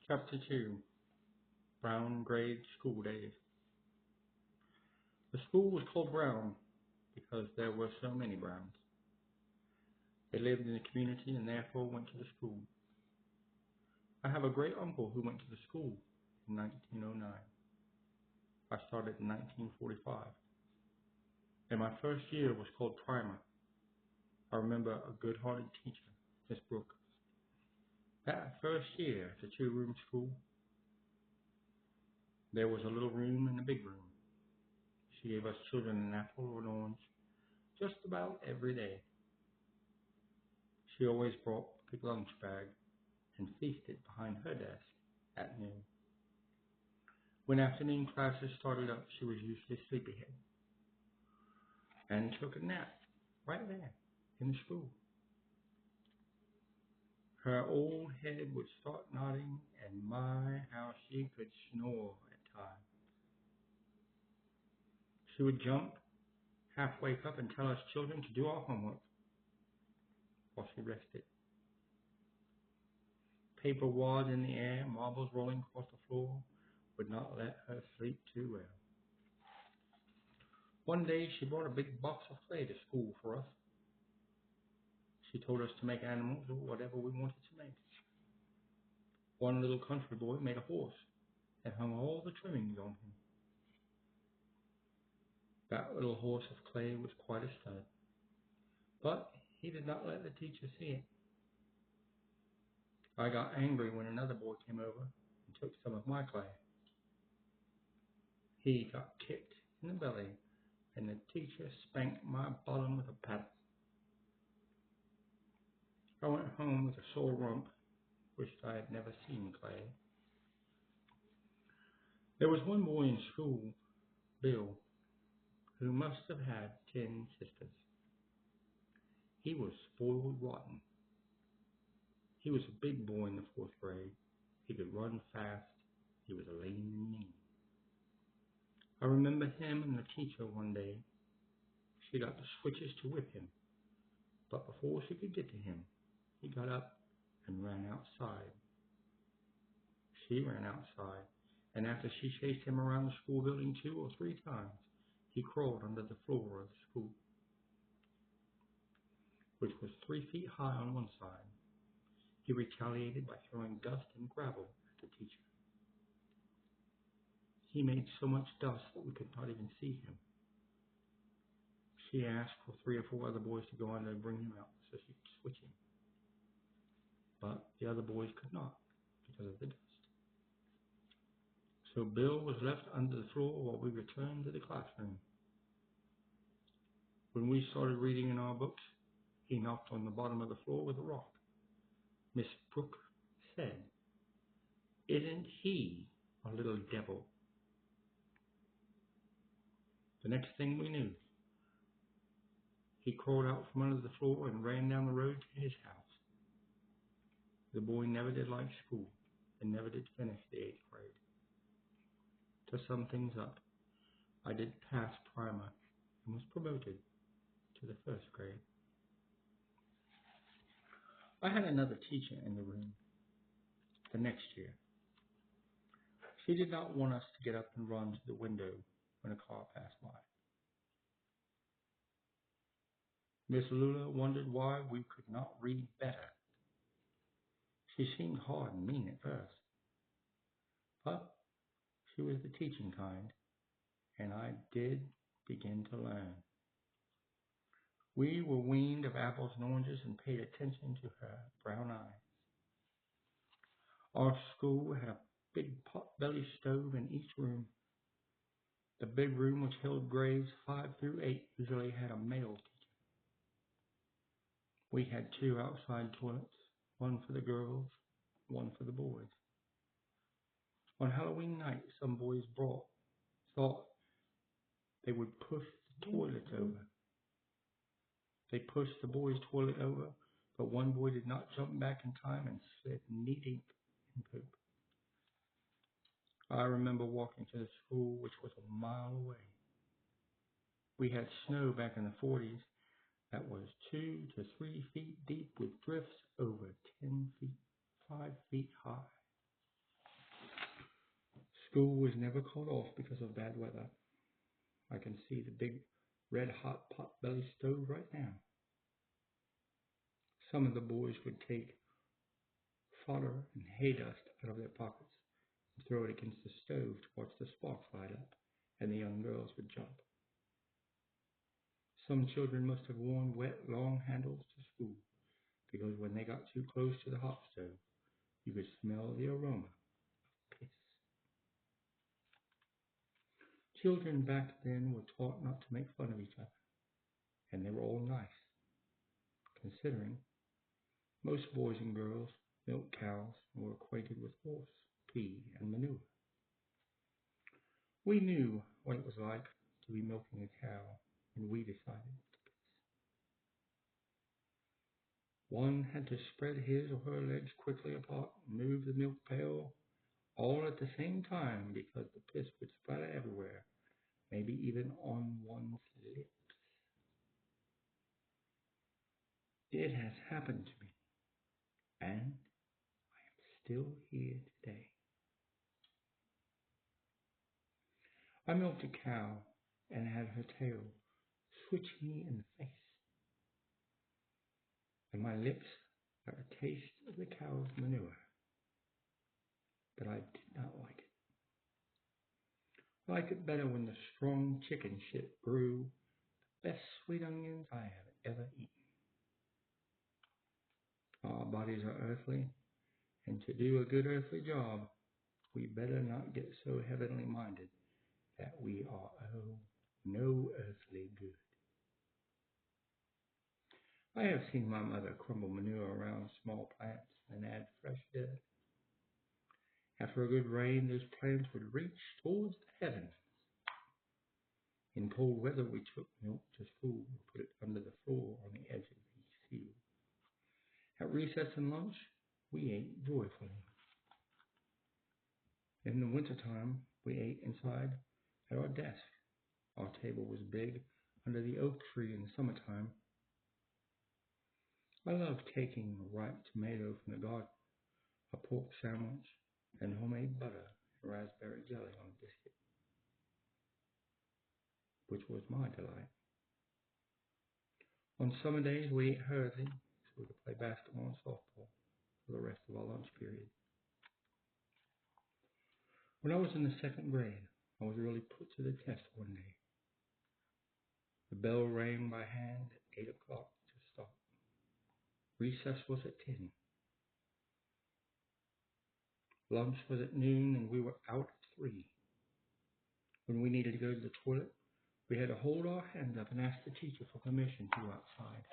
Chapter 2 Brown Grade School Days. The school was called Brown because there were so many Browns. They lived in the community and therefore went to the school. I have a great uncle who went to the school in 1909. I started in 1945. And my first year was called primer. I remember a good-hearted teacher, Miss Brooke. That first year at the two-room school, there was a little room and a big room. She gave us children an apple or an orange just about every day. She always brought a big lunch bag and feasted behind her desk at noon. When afternoon classes started up, she was usually sleepyhead and took a nap right there in the school. Her old head would start nodding, and my, how she could snore at times. She would jump, half wake up, and tell us children to do our homework while she rested. Paper wads in the air, marbles rolling across the floor, would not let her sleep too well. One day she brought a big box of clay to school for us. She told us to make animals or whatever we wanted to make. One little country boy made a horse and hung all the trimmings on him. That little horse of clay was quite a stud, but he did not let the teacher see it. I got angry when another boy came over and took some of my clay. He got kicked in the belly, and the teacher spanked my bottom with a paddle. I went home with a sore rump, wished I had never seen clay. There was one boy in school, Bill, who must have had 10 sisters. He was spoiled rotten. He was a big boy in the 4th grade. He could run fast. He was lean and mean. I remember him and the teacher one day. She got the switches to whip him, but before she could get to him, he got up and ran outside. She ran outside, and after she chased him around the school building 2 or 3 times, he crawled under the floor of the school, which was 3 feet high on one side. He retaliated by throwing dust and gravel at the teacher. He made so much dust that we could not even see him. She asked for 3 or 4 other boys to go under and bring him out so she could switch him. But the other boys could not because of the dust. So Bill was left under the floor while we returned to the classroom. When we started reading in our books, he knocked on the bottom of the floor with a rock. Miss Brooke said, "Isn't he a little devil?" The next thing we knew, he crawled out from under the floor and ran down the road to his house. The boy never did like school and never did finish the 8th grade. To sum things up, I did pass primer and was promoted to the 1st grade. I had another teacher in the room the next year. She did not want us to get up and run to the window when a car passed by. Miss Lula wondered why we could not read better. She seemed hard and mean at first, but she was the teaching kind, and I did begin to learn. We were weaned of apples and oranges and paid attention to her brown eyes. Our school had a big pot-belly stove in each room. The big room, which held grades 5 through 8, usually had a male teacher. We had 2 outside toilets, one for the girls, one for the boys. On Halloween night, some boys thought they would push the toilet over. They pushed the boys' toilet over, but one boy did not jump back in time and slid knee-deep in poop. I remember walking to the school, which was a mile away. We had snow back in the 40s that was 2 to 3 feet deep with drifts over 10 feet, 5 feet high. School was never called off because of bad weather. I can see the big red hot pot-belly stove right now. Some of the boys would take fodder and hay dust out of their pockets and throw it against the stove to watch the sparks light up, and the young girls would jump. Some children must have worn wet, long handles to school, because when they got too close to the hot stove, you could smell the aroma of piss. Children back then were taught not to make fun of each other, and they were all nice, considering most boys and girls milked cows and were acquainted with horse, pea, and manure. We knew what it was like to be milking a cow, and we decided to piss. One had to spread his or her legs quickly apart and move the milk pail all at the same time because the piss would splatter everywhere, maybe even on one's lips. It has happened to me, and I am still here today. I milked a cow and had her tail switch me in the face, and my lips got a taste of the cow's manure, but I did not like it. I liked it better when the strong chicken shit grew the best sweet onions I have ever eaten. Our bodies are earthly, and to do a good earthly job, we better not get so heavenly minded that we are no earthly good. I have seen my mother crumble manure around small plants and add fresh dirt. After a good rain, those plants would reach towards the heavens. In cold weather, we took milk to school and put it under the floor on the edge of the field. At recess and lunch, we ate joyfully. In the wintertime, we ate inside at our desk. Our table was big under the oak tree in the summertime. I loved taking a ripe tomato from the garden, a pork sandwich, and homemade butter and raspberry jelly on a biscuit, which was my delight. On summer days, we ate hurriedly so we could play basketball and softball for the rest of our lunch period. When I was in the second grade, I was really put to the test one day. The bell rang by hand at 8 o'clock to stop. Recess was at 10. Lunch was at noon, and we were out at 3. When we needed to go to the toilet, we had to hold our hands up and ask the teacher for permission to go outside.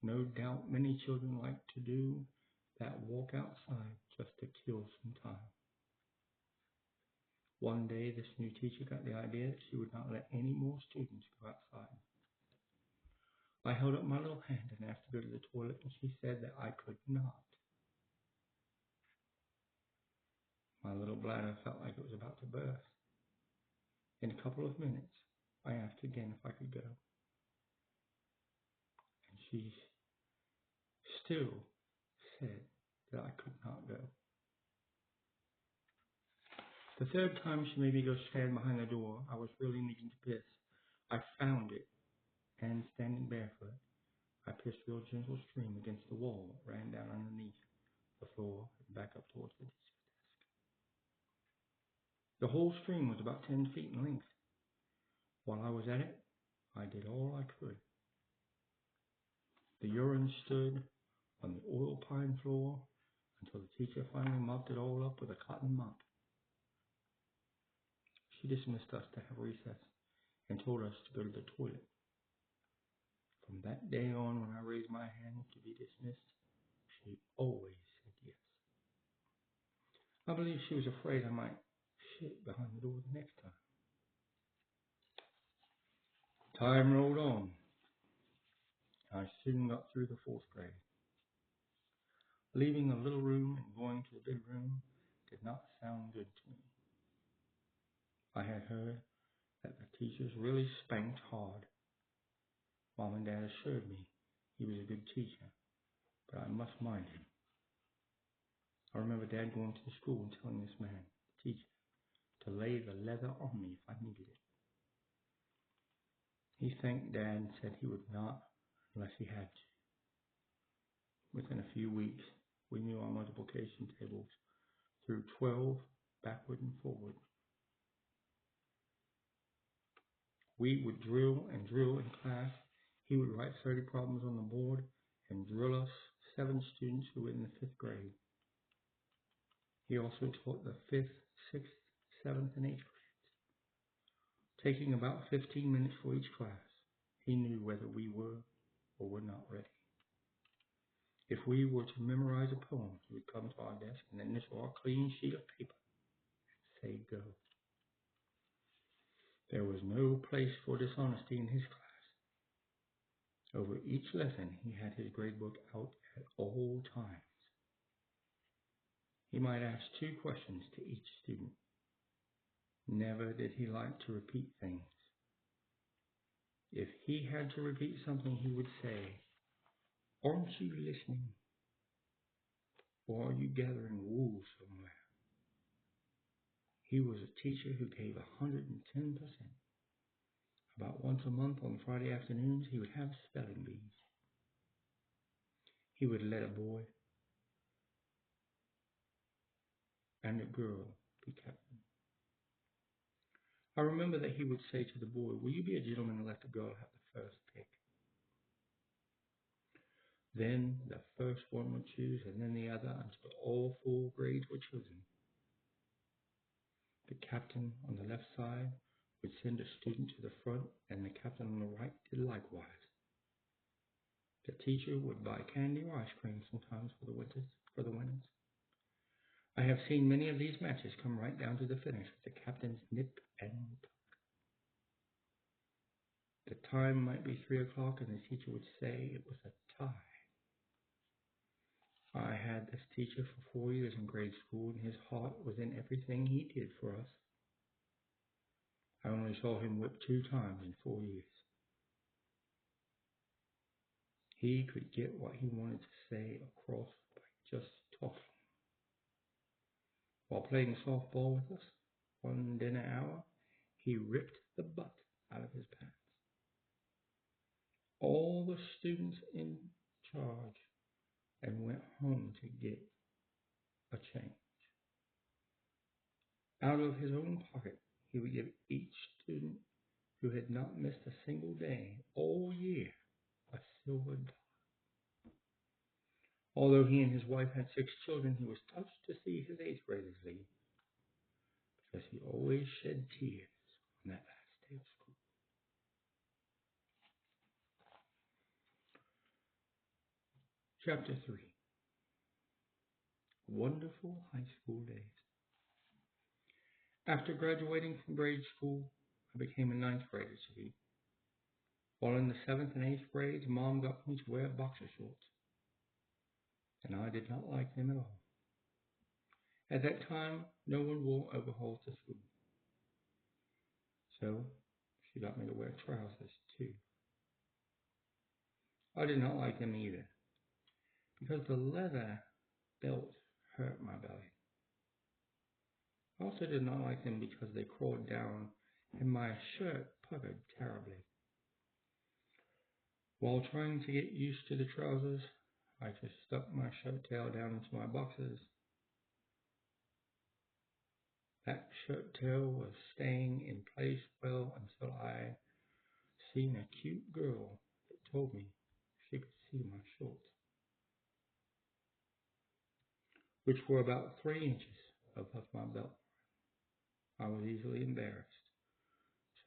No doubt many children like to do that, walk outside just to kill some time. One day, this new teacher got the idea that she would not let any more students go outside. I held up my little hand and asked to go to the toilet, and she said that I could not. My little bladder felt like it was about to burst. In a couple of minutes, I asked again if I could go, and she still said that I could not go. The third time she made me go stand behind the door, I was really needing to piss. I found it, and standing barefoot, I pissed a real gentle stream against the wall that ran down underneath the floor and back up towards the desk. The whole stream was about 10 feet in length. While I was at it, I did all I could. The urine stood on the oil pine floor until the teacher finally mopped it all up with a cotton mop. She dismissed us to have recess and told us to go to the toilet. From that day on, when I raised my hand to be dismissed, she always said yes. I believe she was afraid I might shit behind the door the next time. Time rolled on. I soon got through the 4th grade. Leaving the little room and going to the big room did not sound good to me. I had heard that the teachers really spanked hard. Mom and Dad assured me he was a good teacher, but I must mind him. I remember Dad going to the school and telling this man, teacher to lay the leather on me if I needed it. He thanked Dad and said he would not unless he had to. Within a few weeks, we knew our multiplication tables through 12 backward and forward. We would drill and drill in class. He would write 30 problems on the board and drill us 7 students who were in the 5th grade. He also taught the 5th, 6th, 7th, and 8th grades, taking about 15 minutes for each class. He knew whether we were or were not ready. If we were to memorize a poem, he would come to our desk and initial our clean sheet of paper and say go. There was no place for dishonesty in his class. Over each lesson, he had his gradebook out at all times. He might ask 2 questions to each student. Never did he like to repeat things. If he had to repeat something, he would say, "Aren't you listening? Or are you gathering wool somewhere?" He was a teacher who gave 110%. About once a month on Friday afternoons, he would have spelling bees. He would let a boy and a girl be captain. I remember that he would say to the boy, "Will you be a gentleman and let the girl have the first pick?" Then the first one would choose, and then the other, until all 4 grades were chosen. The captain on the left side would send a student to the front, and the captain on the right did likewise. The teacher would buy candy or ice cream sometimes for the winners. I have seen many of these matches come right down to the finish with the captain's nip and tuck. The time might be 3 o'clock, and the teacher would say it was a tie. I had this teacher for 4 years in grade school, and his heart was in everything he did for us. I only saw him whip 2 times in 4 years. He could get what he wanted to say across by just talking. While playing softball with us, one dinner hour, he ripped the butt out of his pants. All the students in charge and went home to get a change. Out of his own pocket, he would give each student who had not missed a single day all year a silver dollar. Although he and his wife had 6 children, he was touched to see his 8th graders leave, because he always shed tears on that last day of school. Chapter 3. Wonderful High School Days. After graduating from grade school, I became a 9th grader to be. While in the 7th and 8th grades, Mom got me to wear boxer shorts, and I did not like them at all. At that time, no one wore overalls to school, so she got me to wear trousers too. I did not like them either, because the leather belt hurt my belly. I also did not like them because they crawled down and my shirt puckered terribly. While trying to get used to the trousers, I just stuck my shirt tail down into my boxers. That shirt tail was staying in place well until I seen a cute girl that told me she could see my shorts, which were about 3 inches above my belt. I was easily embarrassed,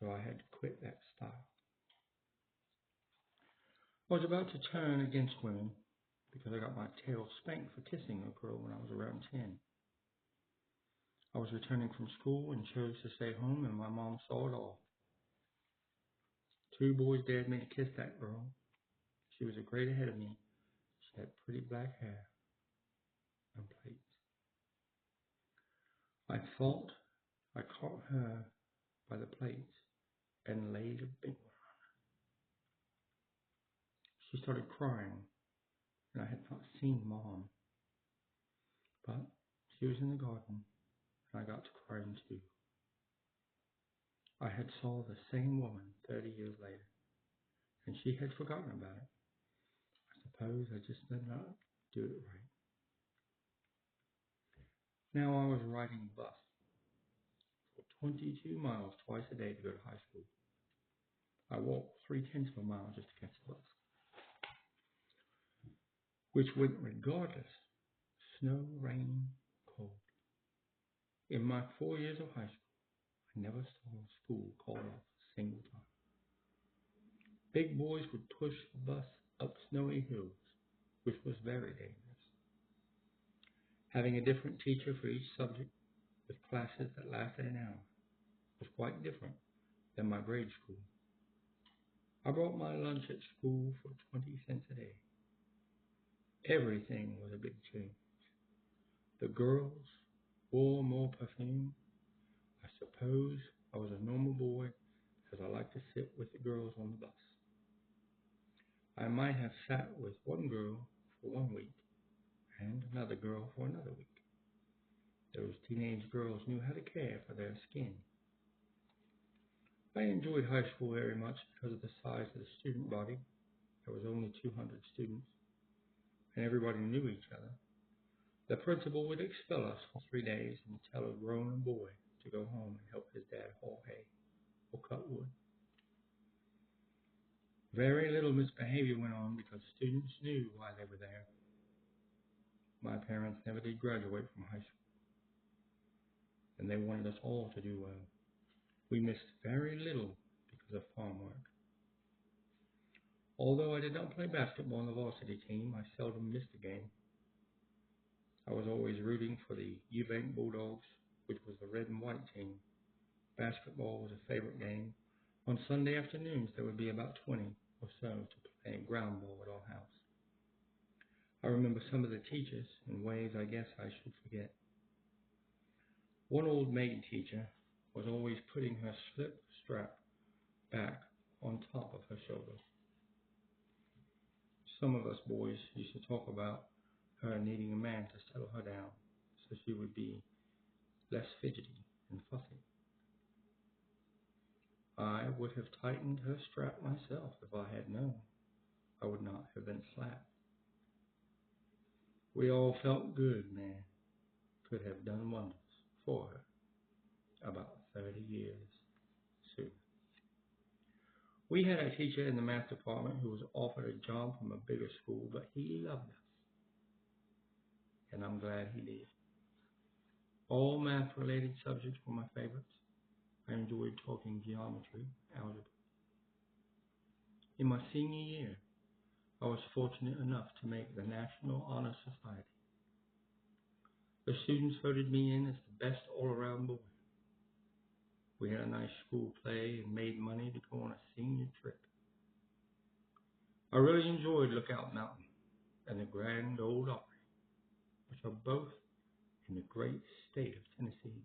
so I had to quit that style. I was about to turn against women because I got my tail spanked for kissing a girl when I was around 10. I was returning from school and chose to stay home, and my mom saw it all. 2 boys dared me to kiss that girl. She was a grade ahead of me. She had pretty black hair and plaits. I thought I caught her by the plaits and laid a big one on her. She started crying, and I had not seen Mom, but she was in the garden, I got to crying too. I had saw the same woman 30 years later, and she had forgotten about it. I suppose I just did not do it right. Now I was riding a bus for 22 miles twice a day to go to high school. I walked 3/10 of a mile just to catch the bus, which went regardless, snow, rain, cold. In my 4 years of high school, I never saw school called off a single time. Big boys would push the bus up snowy hills, which was very dangerous. Having a different teacher for each subject with classes that lasted an hour was quite different than my grade school. I brought my lunch at school for 20 cents a day. Everything was a big change. The girls wore more perfume. I suppose I was a normal boy because I liked to sit with the girls on the bus. I might have sat with one girl for 1 week and another girl for another week. Those teenage girls knew how to care for their skin. I enjoyed high school very much because of the size of the student body. There was only 200 students, and everybody knew each other. The principal would expel us for 3 days and tell a grown boy to go home and help his dad haul hay or cut wood. Very little misbehavior went on because students knew why they were there. My parents never did graduate from high school, and they wanted us all to do well. We missed very little because of farm work. Although I did not play basketball on the varsity team, I seldom missed a game. I was always rooting for the Eubank Bulldogs, which was the red and white team. Basketball was a favorite game. On Sunday afternoons, there would be about 20 or so to play ground ball at our house. I remember some of the teachers in ways I guess I should forget. One old maid teacher was always putting her slip strap back on top of her shoulder. Some of us boys used to talk about her needing a man to settle her down so she would be less fidgety and fussy. I would have tightened her strap myself if I had known. I would not have been slapped. We all felt good, man. Could have done wonders for her about 30 years soon. We had a teacher in the math department who was offered a job from a bigger school, but he loved us, and I'm glad he did. All math-related subjects were my favorites. I enjoyed talking geometry, algebra. In my senior year, I was fortunate enough to make the National Honor Society. The students voted me in as the best all-around boy. We had a nice school play and made money to go on a senior trip. I really enjoyed Lookout Mountain and the Grand Ole Opry, which are both in the great state of Tennessee.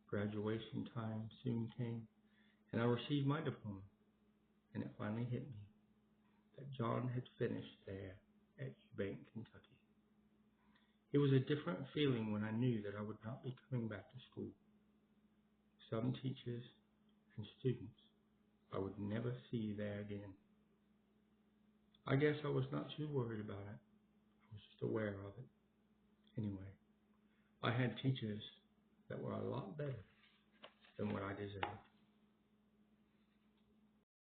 Graduation time soon came, and I received my diploma, and it finally hit me that John had finished there at Eubank, Kentucky. It was a different feeling when I knew that I would not be coming back to school. Some teachers and students I would never see there again. I guess I was not too worried about it. I was just aware of it. Anyway, I had teachers that were a lot better than what I deserved.